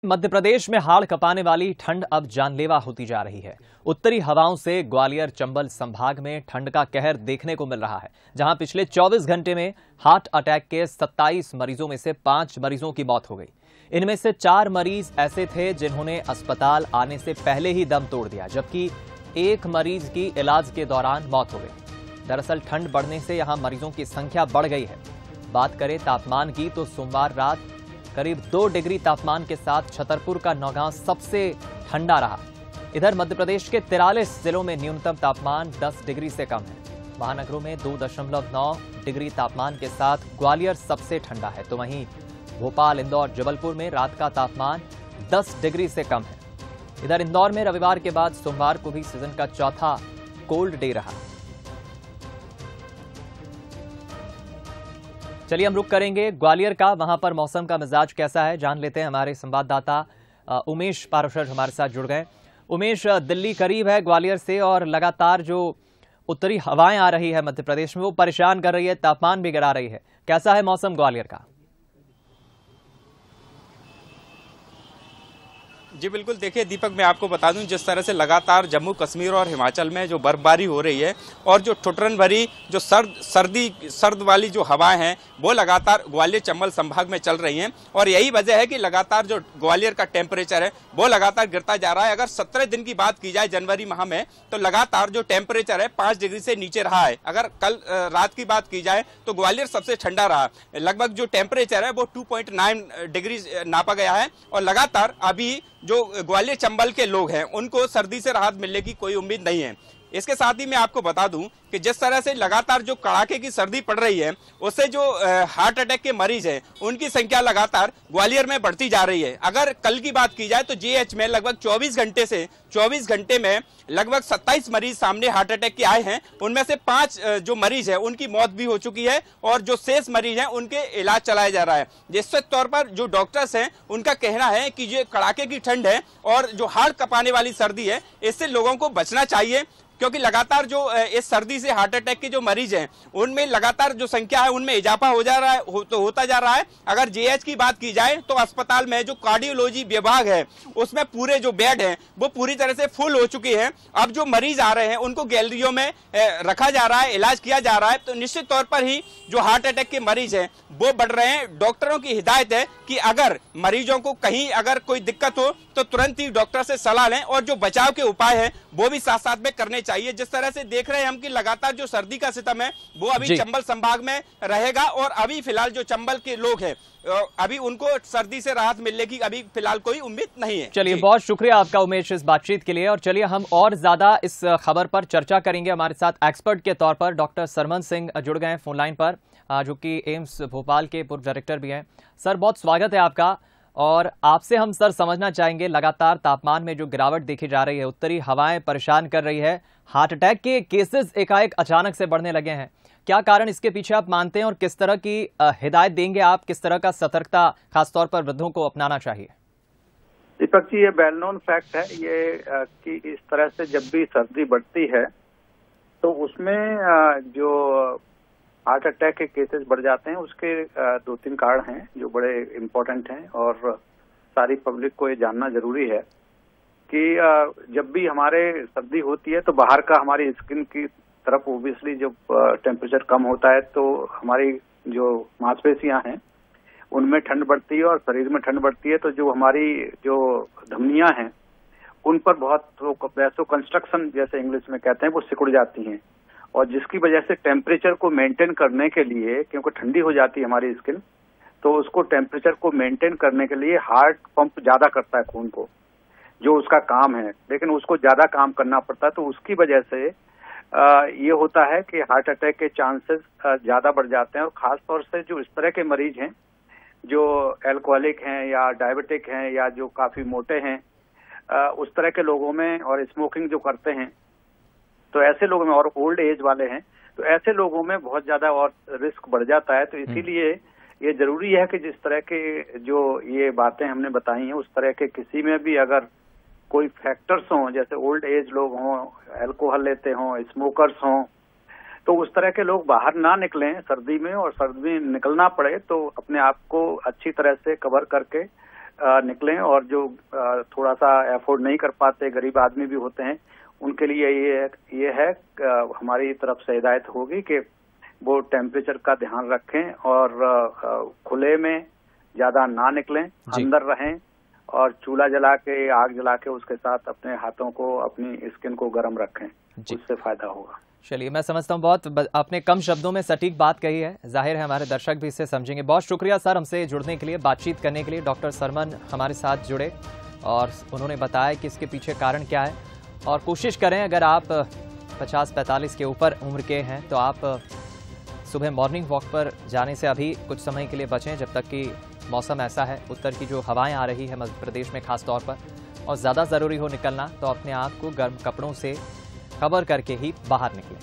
मध्य प्रदेश में हाड़ कपाने वाली ठंड अब जानलेवा होती जा रही है। उत्तरी हवाओं से ग्वालियर चंबल संभाग में ठंड का कहर देखने को मिल रहा है, जहां पिछले 24 घंटे में हार्ट अटैक के 27 मरीजों में से 5 मरीजों की मौत हो गई। इनमें से 4 मरीज ऐसे थे जिन्होंने अस्पताल आने से पहले ही दम तोड़ दिया, जबकि 1 मरीज की इलाज के दौरान मौत हो गई। दरअसल ठंड बढ़ने से यहां मरीजों की संख्या बढ़ गई है। बात करें तापमान की तो सोमवार रात करीब 2 डिग्री तापमान के साथ छतरपुर का नौगांव सबसे ठंडा रहा। इधर मध्य प्रदेश के 43 जिलों में न्यूनतम तापमान 10 डिग्री से कम है। महानगरों में 2.9 डिग्री तापमान के साथ ग्वालियर सबसे ठंडा है, तो वहीं भोपाल, इंदौर, जबलपुर में रात का तापमान 10 डिग्री से कम है। इधर इंदौर में रविवार के बाद सोमवार को भी सीजन का चौथा कोल्ड डे रहा। चलिए हम रुक करेंगे ग्वालियर का, वहां पर मौसम का मिजाज कैसा है जान लेते हैं। हमारे संवाददाता उमेश पारोशर हमारे साथ जुड़ गए। उमेश, दिल्ली करीब है ग्वालियर से और लगातार जो उत्तरी हवाएं आ रही है मध्य प्रदेश में वो परेशान कर रही है, तापमान भी गिरा रही है। कैसा है मौसम ग्वालियर का? जी बिल्कुल, देखिए दीपक, मैं आपको बता दूं, जिस तरह से लगातार जम्मू कश्मीर और हिमाचल में जो बर्फबारी हो रही है और जो ठुठुरन भरी जो सर्द वाली जो हवाएं हैं वो लगातार ग्वालियर चंबल संभाग में चल रही हैं और यही वजह है कि लगातार जो ग्वालियर का टेम्परेचर है वो लगातार गिरता जा रहा है। अगर 17 दिन की बात की जाए जनवरी माह में तो लगातार जो टेम्परेचर है 5 डिग्री से नीचे रहा है। अगर कल रात की बात की जाए तो ग्वालियर सबसे ठंडा रहा, लगभग जो टेम्परेचर है वो 2.9 डिग्री नापा गया है और लगातार अभी जो ग्वालियर चंबल के लोग हैं उनको सर्दी से राहत मिलने की कोई उम्मीद नहीं है। इसके साथ ही मैं आपको बता दूं कि जिस तरह से लगातार जो कड़ाके की सर्दी पड़ रही है उससे जो हार्ट अटैक के मरीज हैं उनकी संख्या लगातार ग्वालियर में बढ़ती जा रही है। अगर कल की बात की जाए तो जीएच में लगभग 24 घंटे में लगभग 27 मरीज सामने हार्ट अटैक के आए हैं। उनमें से 5 जो मरीज है उनकी मौत भी हो चुकी है और जो शेष मरीज हैं उनके इलाज चलाया जा रहा है। निश्चित तौर पर जो डॉक्टर्स हैं उनका कहना है कि ये कड़ाके की ठंड है और जो हार्ट कपाने वाली सर्दी है इससे लोगों को बचना चाहिए, क्योंकि लगातार जो इस सर्दी से हार्ट अटैक के जो मरीज हैं उनमें लगातार जो संख्या है उनमें इजाफा हो जा रहा है, होता जा रहा है। अगर जीएच की बात की जाए तो अस्पताल में जो कार्डियोलॉजी विभाग है उसमें पूरे जो बेड हैं वो पूरी तरह से फुल हो चुकी है। अब जो मरीज आ रहे हैं उनको गैलरियों में रखा जा रहा है, इलाज किया जा रहा है। तो निश्चित तौर पर ही जो हार्ट अटैक के मरीज हैं वो बढ़ रहे हैं। डॉक्टरों की हिदायत है कि अगर मरीजों को कहीं अगर कोई दिक्कत हो तो तुरंत ही डॉक्टर से सलाह लें और जो बचाव के उपाय हैं वो भी साथ साथ में करने चाहिए। जिस तरह से देख रहे हैं हम कि लगातार जो सर्दी का सितम है वो अभी चंबल संभाग में रहेगा और अभी फिलहाल जो चंबल के लोग हैं अभी उनको सर्दी से राहत मिलने की अभी फिलहाल कोई उम्मीद नहीं है। चलिए, बहुत शुक्रिया आपका उमेश इस बातचीत के लिए। और चलिए हम और ज्यादा इस खबर पर चर्चा करेंगे। हमारे साथ एक्सपर्ट के तौर पर डॉक्टर सरमन सिंह जुड़ गए हैं फोन लाइन पर, जो कि एम्स भोपाल के पूर्व डायरेक्टर भी हैं। सर, बहुत स्वागत है आपका। और आपसे हम सर समझना चाहेंगे, लगातार तापमान में जो गिरावट देखी जा रही है, उत्तरी हवाएं परेशान कर रही है, हार्ट अटैक के केसेस एकाएक अचानक से बढ़ने लगे हैं, क्या कारण इसके पीछे आप मानते हैं और किस तरह की हिदायत देंगे आप, किस तरह का सतर्कता खासतौर पर वृद्धों को अपनाना चाहिए? दीपक जी, ये वेल नोन फैक्ट है ये कि इस तरह से जब भी सर्दी बढ़ती है तो उसमें जो हार्ट अटैक के केसेस बढ़ जाते हैं। उसके 2-3 कारण हैं जो बड़े इम्पोर्टेंट हैं और सारी पब्लिक को ये जानना जरूरी है कि जब भी हमारे सर्दी होती है तो बाहर का हमारी स्किन की तरफ ओब्वियसली जब टेम्परेचर कम होता है तो हमारी जो मांसपेशियां हैं उनमें ठंड बढ़ती है और शरीर में ठंड बढ़ती है। तो जो हमारी जो धमनियां हैं उन पर बहुत वैसो कंस्ट्रक्शन जैसे इंग्लिश में कहते हैं वो सिकुड़ जाती हैं और जिसकी वजह से टेम्परेचर को मेंटेन करने के लिए, क्योंकि ठंडी हो जाती है हमारी स्किन, तो उसको टेम्परेचर को मेंटेन करने के लिए हार्ट पंप ज्यादा करता है खून को, जो उसका काम है, लेकिन उसको ज्यादा काम करना पड़ता है। तो उसकी वजह से ये होता है कि हार्ट अटैक के चांसेस ज्यादा बढ़ जाते हैं। और खास तौर से जो इस तरह के मरीज हैं जो एल्कोहलिक हैं या डायबिटिक हैं या जो काफी मोटे हैं, उस तरह के लोगों में, और स्मोकिंग जो करते हैं, तो ऐसे लोगों में, और ओल्ड एज वाले हैं, तो ऐसे लोगों में बहुत ज्यादा और रिस्क बढ़ जाता है। तो इसीलिए ये जरूरी है कि जिस तरह के जो ये बातें हमने बताई हैं उस तरह के किसी में भी अगर कोई फैक्टर्स हों, जैसे ओल्ड एज लोग हों, अल्कोहल लेते हों, स्मोकर्स हों, तो उस तरह के लोग बाहर ना निकलें सर्दी में, और सर्दी में निकलना पड़े तो अपने आप को अच्छी तरह से कवर करके निकलें, और जो थोड़ा सा अफोर्ड नहीं कर पाते गरीब आदमी भी होते हैं, उनके लिए ये है हमारी तरफ से हिदायत होगी कि वो टेम्परेचर का ध्यान रखें और खुले में ज्यादा ना निकलें, अंदर रहें और चूल्हा जला के, आग जला के उसके साथ अपने हाथों को, अपनी स्किन को गर्म रखें, उससे फायदा होगा। चलिए, मैं समझता हूँ बहुत आपने कम शब्दों में सटीक बात कही है, जाहिर है हमारे दर्शक भी इसे समझेंगे। बहुत शुक्रिया सर हमसे जुड़ने के लिए, बातचीत करने के लिए। डॉक्टर सरमन हमारे साथ जुड़े और उन्होंने बताया कि इसके पीछे कारण क्या है। और कोशिश करें, अगर आप 50-45 के ऊपर उम्र के हैं तो आप सुबह मॉर्निंग वॉक पर जाने से अभी कुछ समय के लिए बचें, जब तक कि मौसम ऐसा है, उत्तर की जो हवाएं आ रही है मध्य प्रदेश में खास तौर पर, और ज़्यादा ज़रूरी हो निकलना तो अपने आप को गर्म कपड़ों से कवर करके ही बाहर निकलें।